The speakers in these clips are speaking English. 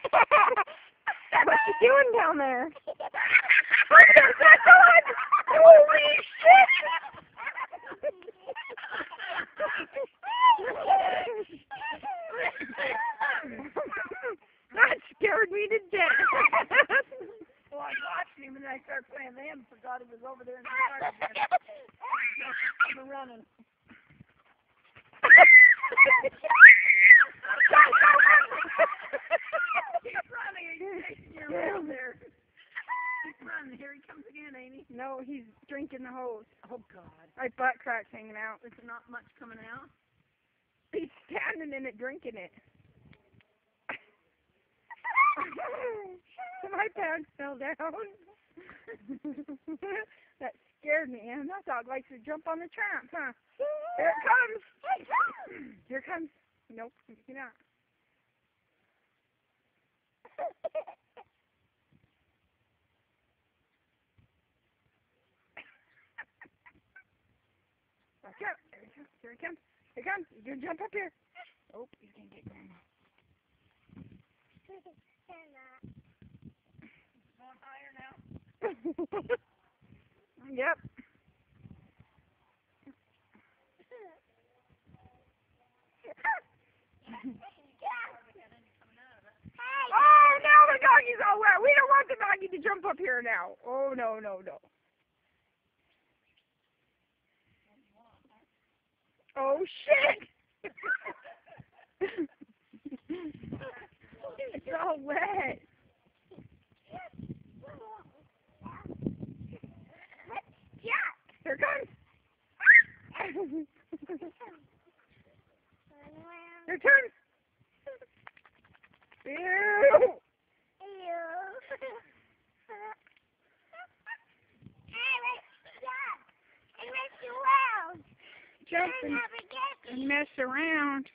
What you doing down there? Holy shit! That scared me to death. Well, I watched him and then I started playing them. Forgot he was over there in the yard again. I'm running. Keep running. He's taking your room there. Keep running. Here he comes again, ain't he? No, he's drinking the hose. Oh, God. My butt crack's hanging out. There's not much coming out. He's standing in it, drinking it. My pants fell down. That scared me, and that dog likes to jump on the tramp, huh? Here it comes. Here it comes. Nope, you're not. Watch out. Here it comes. Here it comes. He's going to jump up here. Oh, he's going to get Grandma. Going higher now. Yep. Oh, now the doggy's all wet. We don't want the doggy to jump up here now. Oh, no, no, no. Oh, shit. It's all wet. Here it comes. Your turn. Ew. Jump and mess around.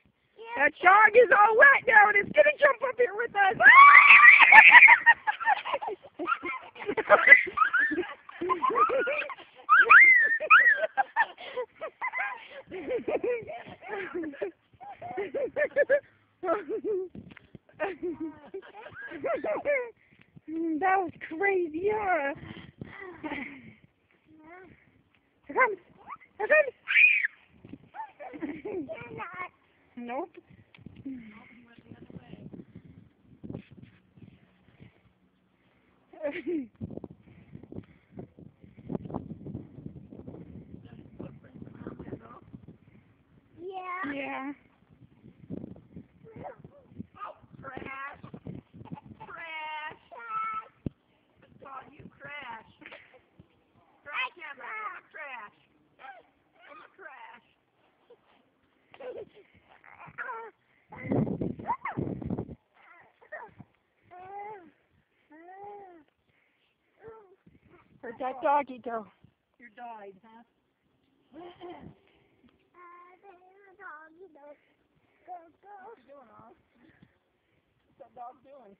That dog is all wet now and it's going to jump up here with us. That was crazy, huh? Here comes. Here comes. Nope. Yeah. Crash. Crash. I saw you crash. Crash, Emma. Crash. Emma, crash. Where'd that doggy go? You died, huh? What's that dog doing?